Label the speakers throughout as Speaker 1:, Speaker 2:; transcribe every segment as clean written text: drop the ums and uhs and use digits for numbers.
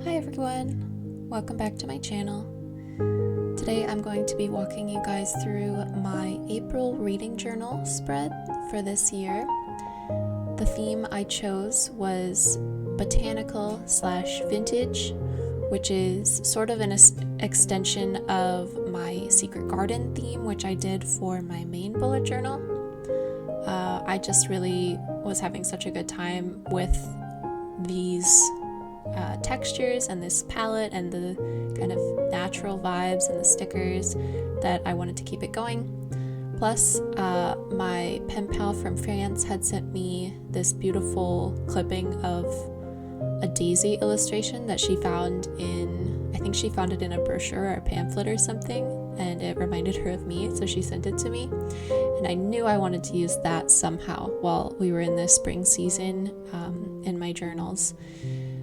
Speaker 1: Hi everyone, welcome back to my channel. Today I'm going to be walking you guys through my April reading journal spread for this year. The theme I chose was botanical / vintage, which is sort of an extension of my secret garden theme, which I did for my main bullet journal. I just really was having such a good time with these textures and this palette and the kind of natural vibes and the stickers that I wanted to keep it going. Plus, my pen pal from France had sent me this beautiful clipping of a daisy illustration that she found I think she found it in a brochure or a pamphlet or something, and it reminded her of me, so she sent it to me. And I knew I wanted to use that somehow while we were in the spring season in my journals.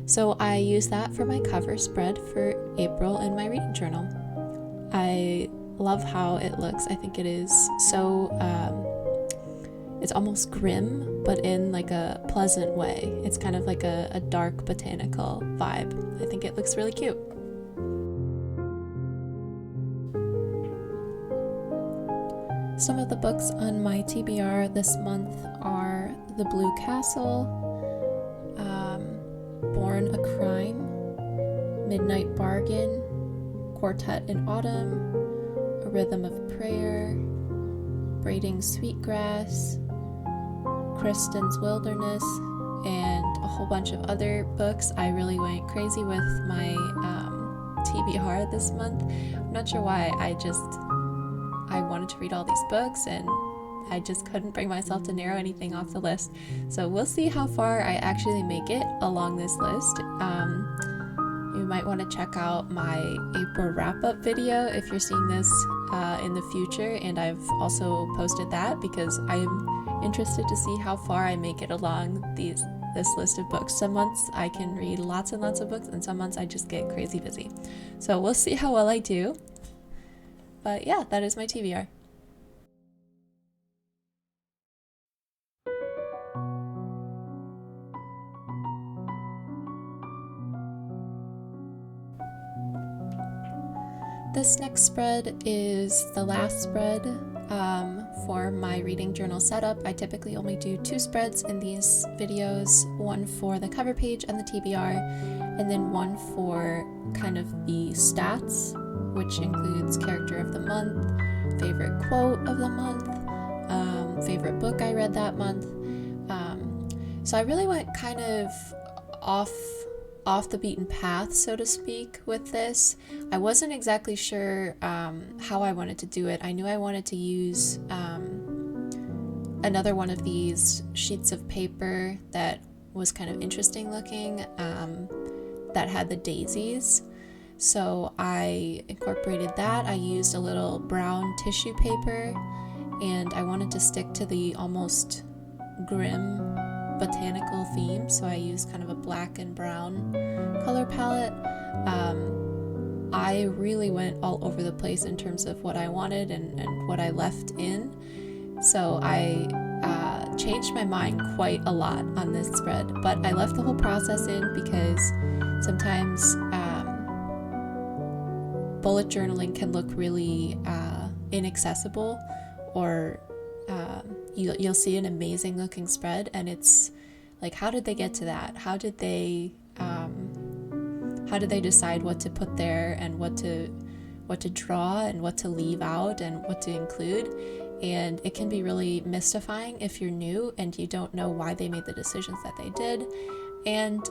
Speaker 1: So I used that for my cover spread for April in my reading journal. I love how it looks. I think it is so, it's almost grim, but in like a pleasant way. It's kind of like a dark botanical vibe. I think it looks really cute. Some of the books on my TBR this month are The Blue Castle, Born a Crime, Midnight Bargain, Quartet in Autumn, A Rhythm of Prayer, Braiding Sweetgrass, Kristen's Wilderness, and a whole bunch of other books. I really went crazy with my TBR this month. I'm not sure why, I wanted to read all these books and I just couldn't bring myself to narrow anything off the list. So we'll see how far I actually make it along this list. You might want to check out my April wrap-up video if you're seeing this in the future, and I've also posted that because I am interested to see how far I make it along this list of books. Some months I can read lots and lots of books, and some months I just get crazy busy. So we'll see how well I do. But yeah, that is my TBR. This next spread is the last spread for my reading journal setup. I typically only do 2 spreads in these videos, one for the cover page and the TBR, and then one for kind of the stats, which includes character of the month, favorite quote of the month, favorite book I read that month. So I really went kind of off the beaten path, so to speak, with this. I wasn't exactly sure how I wanted to do it. I knew I wanted to use another one of these sheets of paper that was kind of interesting looking, that had the daisies. So I incorporated that. I used a little brown tissue paper, and I wanted to stick to the almost grim botanical theme, so I used kind of a black and brown color palette. I really went all over the place in terms of what I wanted and what I left in, so I changed my mind quite a lot on this spread, but I left the whole process in because sometimes bullet journaling can look really inaccessible, or you'll see an amazing looking spread and it's like, how did they get to that? How did they decide what to put there and what to draw and what to leave out and what to include? And it can be really mystifying if you're new and you don't know why they made the decisions that they did. And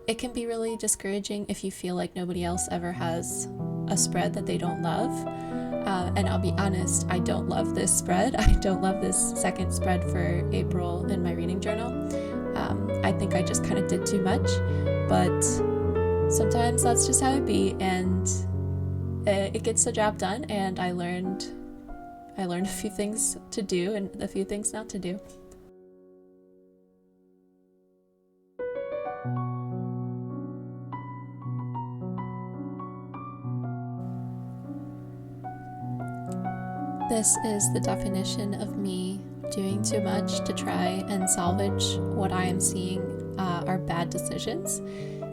Speaker 1: it can be really discouraging if you feel like nobody else ever has a spread that they don't love. And I'll be honest, I don't love this spread. I don't love this second spread for April in my reading journal. I think I just kind of did too much, but sometimes that's just how it be, and it gets the job done, and I learned a few things to do and a few things not to do. This is the definition of me doing too much to try and salvage what I am seeing are bad decisions.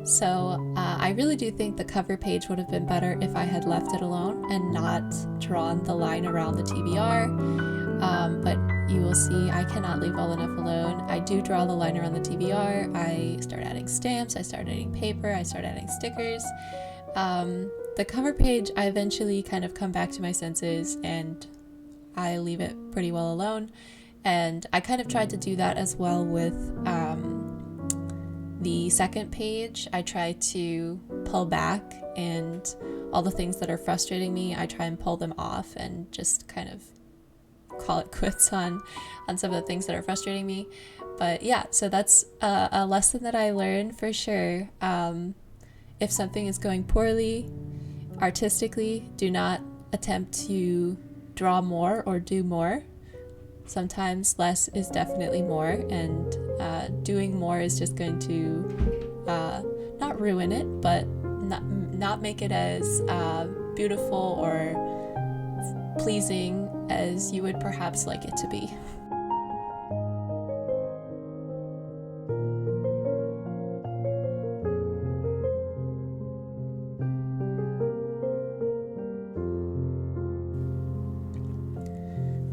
Speaker 1: So I really do think the cover page would have been better if I had left it alone and not drawn the line around the TBR. But you will see I cannot leave well enough alone. I do draw the line around the TBR. I start adding stamps, I start adding paper, I start adding stickers. The cover page, I eventually kind of come back to my senses and I leave it pretty well alone. And I kind of tried to do that as well with the second page. I try to pull back, and all the things that are frustrating me, I try and pull them off and just kind of call it quits on some of the things that are frustrating me. But yeah, so that's a lesson that I learned for sure. If something is going poorly artistically, do not attempt to draw more or do more. Sometimes less is definitely more, and doing more is just going to not ruin it, but not make it as beautiful or pleasing as you would perhaps like it to be.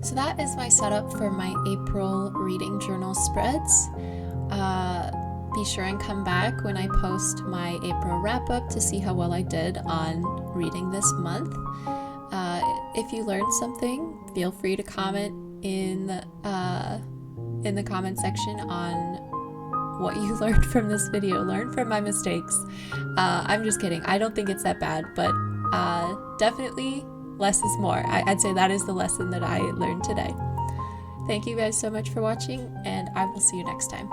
Speaker 1: So that is my setup for my April reading journal spreads. Be sure and come back when I post my April wrap-up to see how well I did on reading this month. If you learned something, feel free to comment in the comment section on what you learned from this video. Learn from my mistakes. I'm just kidding. I don't think it's that bad, but definitely less is more. I'd say that is the lesson that I learned today. Thank you guys so much for watching, and I will see you next time.